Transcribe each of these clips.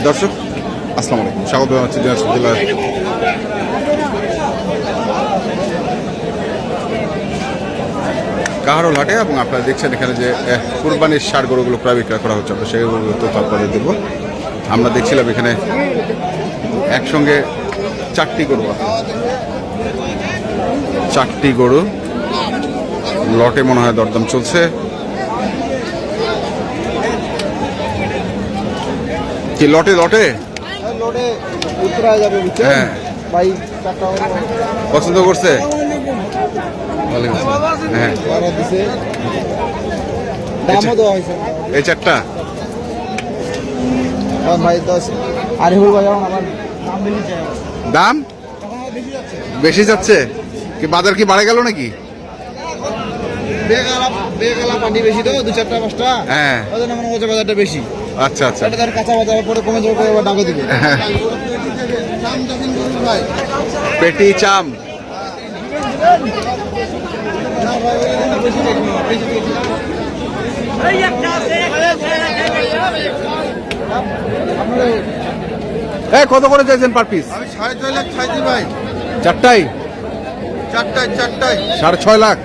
দর্শক আসসালামু আলাইকুম, স্বাগত জানাচ্ছি দিনাজপুর জেলার কাহারোল হাটে। এবং আপনারা দেখছেন এখানে যে কুরবানির ষাঁড় গরুগুলো প্রায় বিক্রয় করা হচ্ছে, আমরা সেই গরুগুলো তো আপনাদের দেবো। আমরা দেখছিলাম এখানে একসঙ্গে চারটি গরু লটে মনে হয় দরদাম চলছে। কি লটে হ্যাঁ পছন্দ করছে? হ্যাঁ এই চারটা দাম বেশি যাচ্ছে কি? বাজার কি বাড়ে গেল নাকি? বেশি তো 2-4-5টা হ্যাঁ বাজারটা বেশি। আচ্ছা আচ্ছা, কাঁচা বাজার পরে কমে যাবে, ডাকে দিবে পেটি চাম কত করে চাইছেন পার পিস? আমি 6.5 লাখ চাইছি ভাই। চারটাই 6.5 লাখ।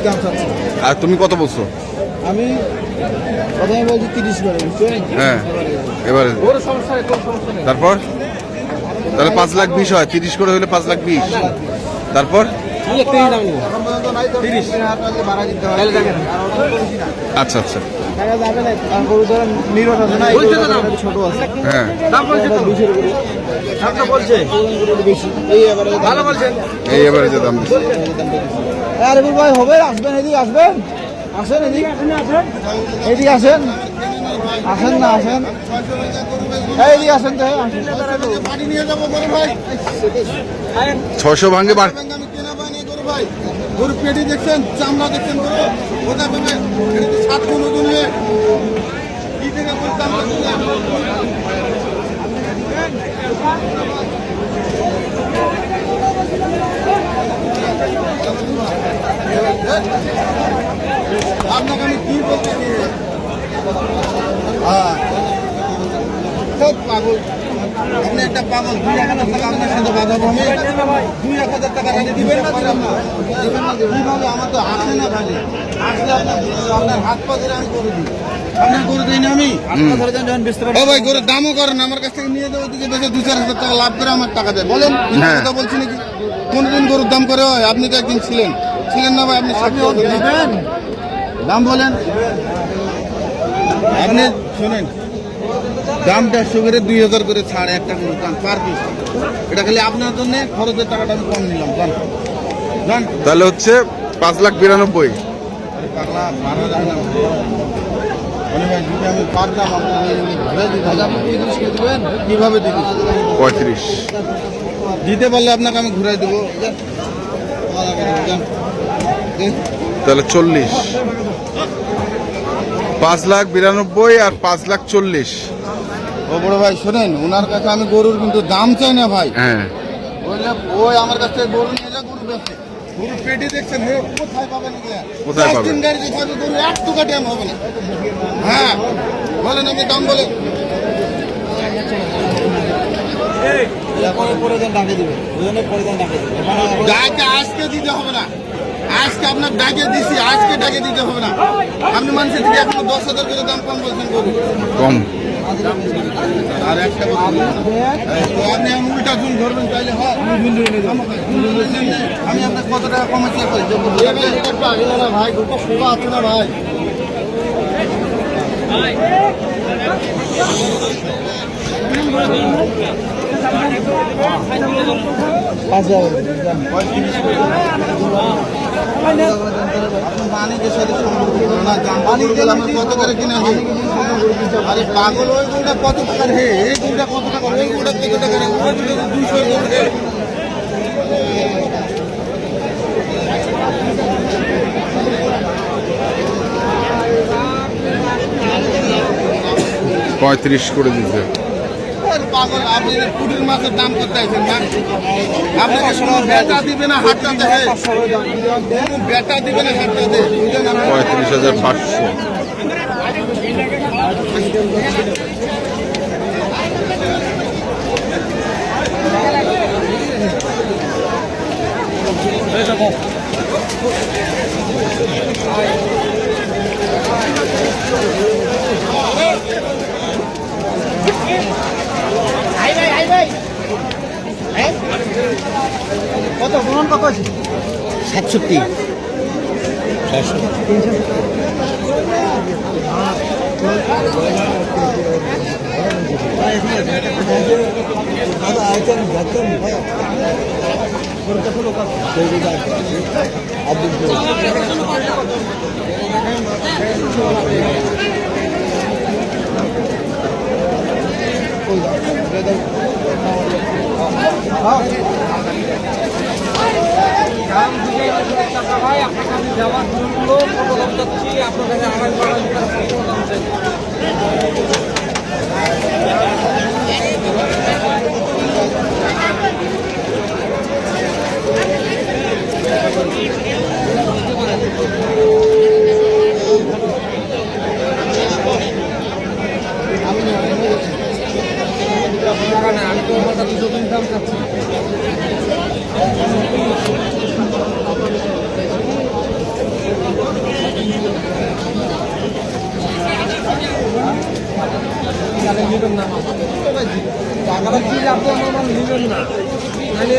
দাম চাচ্ছি। আর তুমি কত বলছো? আমি প্রথমে বলছি 30 করে। হ্যাঁ এবারে তারপর তাহলে 5,20,000 হয়, 30 করে হলে 5,20,000। তারপর আচ্ছা আচ্ছা হ্যাঁ এই এবারে যে দাম ভাই হবে। আসবেন, এদিকে আসবেন, আসেন এদিকে, এদিকে আসেন, আসেন না আসেন, এদিকে আসেন তো 600 ভাঙে বার। গরু পেটি দেখছেন, চামড়া দেখছেন, কোথায় পাবে 7 গুণ ওজন হয়ে কি থেকে বলতাম। আপনাকে আমি কি বলতেছি, পাগল আপনি একটা পাগল। 2,000 টাকা আপনার সাথে বাঁধাবো আমি, 2,000 টাকা রেখে দিবেন না? কিভাবে? আমার তো আসে না ভাই, আসলে আপনার হাত পা ধরে আমি করে দিই। আপনার করে দিই না আমি? ভাই গরুর দামও করেন, আমার কাছ থেকে নিয়ে যাবো দিকে বেশি 2-4,000 টাকা লাভ করে আমার টাকা দেয়। বলেন কথা বলছি নাকি? কোনদিন গরুর দাম করে হয়? আপনি তো একদিন ছিলেন না ভাই? আপনি দাম বলেন, আপনি শোনেন, দামটা 100 করে 2,000 করে ছাড় একটা করে দাম পার পিস। এটা খালি আপনার জন্য খরচের টাকাটা আমি কম নিলাম। জান তাহলে হচ্ছে 5,92,000। আরে পাগলা, মারা যায় না ভাই, যদি আমি পারতাম কিভাবে দিবি? 35 দিতে পারলে আপনাকে আমি ঘুরাই দেবো। তাহলে 40, 5,92,000 আর 5,40,000। ও বড় ভাই শোনেন, ওনার কাছে আমি গরুর কিন্তু দাম চাই না ভাই। হ্যাঁ ওই আমার কাছ থেকে গরু নিয়ে যা, গরু বেচে গরু পেটি দেখছেন, হে কোথায় পাবেন? কোথায় পাবেন? গাড়ি দেখাবে গরু 1 টাকা দাম হবে না। হ্যাঁ বলেন, আমি দাম বলে আজকে দিতে হবে না। আজকে আপনার ডাকে দিছি, আজকে ডাকে দিতে হবে না। আপনি মানুষের থেকে এখনো 10,000 করে দাম কম বলছেন গরু কম। আর একটা আপনি উল্টা চুল ধরবেন তাইলে হয়। আমি আপনার কত টাকা কমাচ্ছি না ভাই, গোটা শোভা আছে না ভাই। বাণিজ্যের সাথে সম্পর্ক না, কত করে কিনা হয়? আরে পাগল, ওই গরুটা কত টাকার? হে এই গরুটা কত টাকা? ওই গরুটা কত টাকার? ওই গরুটা 200 গরু। পঁয়ত্রিশ করে দিতে। পাগল, আপনি কুটির মাছের দাম করতে আছেন না? আপনাকে কোনো বেটা দিবে না হাটটাতে, বেটা দিবে না হাটটাতে। 35,500। কত গ্রহণ কত আছে? 67। ভাই আপনার কাছে যাওয়ার জন্য কত দাম চাচ্ছি আপনার কাছে আড়াই বাড়াই আমি তো আমার 200 দাম চাচ্ছি।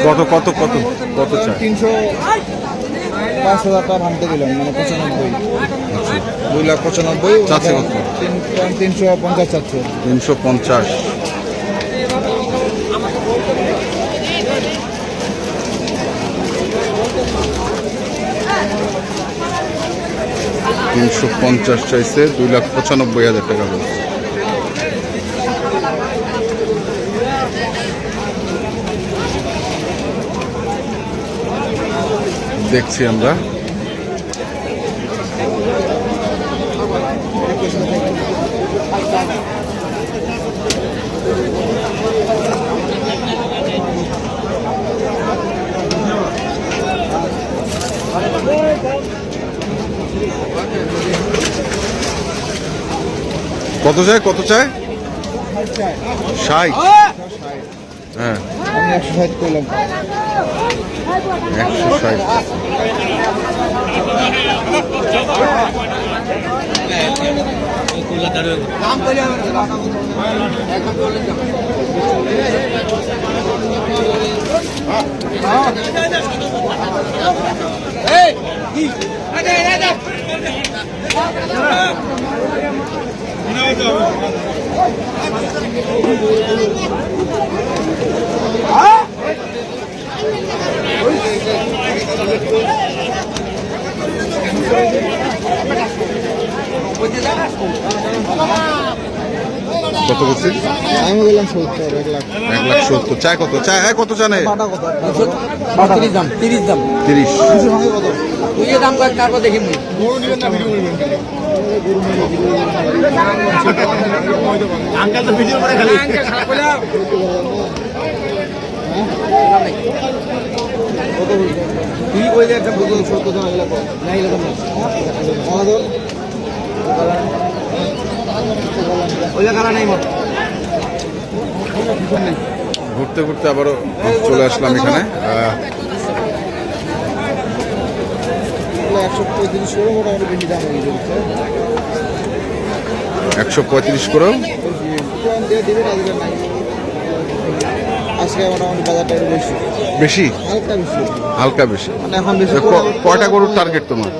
কত কত কত কত চাই? 305,000 টাকা ভাঙতে দিলাম, মানে 95। 2,95,000 চাচ্ছে কত? 350 চাচ্ছে। 350। $350 চাইছে, 2,95,000 টাকা বলছে। দেখছি আমরা। কত চাই, কত চাই? 60। হ্যাঁ, আমি 160 করলাম। 160। কত বলছি? আমি বললাম 70, 1 লাখ। 1,70,000 চাই। কত চাই? কত জানে? বাটা কত? 30 দাম 30 দাম 30। কিছু ভাঙে কত? তুই এ দাম কর তারপর দেখি গরু নিবেন না ভিডিও করবেন? আঙ্কেল তো ভিডিও করে খালি। খারাপ হইলাম কত বলছো? তুই কই যে একটা বলতো 70 টাকা এগুলা কত? না এগুলা কত? আমাদের ওইলা কারা নাই মত। ঘুরতে ঘুরতে আবারও চলে আসলাম এখানে। 135 করে মোটামুটি বেশি দাম হয়ে যাচ্ছে। 135 করেও দিয়ে দিবেন আর দিবেন নাই। আজকে মোটামুটি বাজারটা একটু বেশি, বেশি, হালকা বেশি, হালকা বেশি। মানে এখন বেশি। কয়টা গরুর টার্গেট তোমার?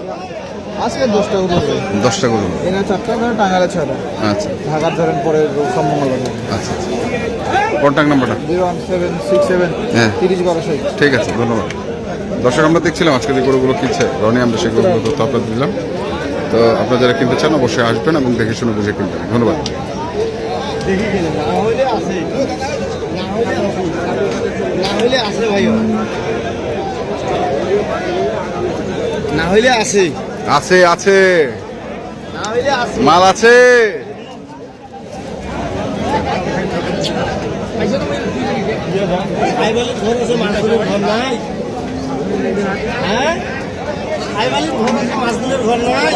আজকে 10টা করে 10টা গরু। এনে 4টা ধরে টাঙ্গালে 6টা। আচ্ছা ঢাকার ধরেন পরে সব মঙ্গলবার। আচ্ছা। কন্ট্যাক্ট নাম্বারটা? 01767 হ্যাঁ 30 12 ঠিক আছে, ধন্যবাদ। দর্শক, আমরা দেখছিলাম আজকে যে গরুগুলো কিনছে রনি, আমরা সেই গরুগুলো তথ্য আপনাদের দিলাম। তো আপনারা যারা কিনতে চান অবশ্যই আসবেন এবং দেখে শুনে বুঝে কিনবেন। ধন্যবাদ। না হইলে আছে, আছে আছে, না হইলে আছে। মাল আছে। আইবালের ঘর আছে, মাছগুলোর ঘর নাই। হ্যাঁ, আইবালের ঘর আছে, মাছগুলোর ঘর নাই।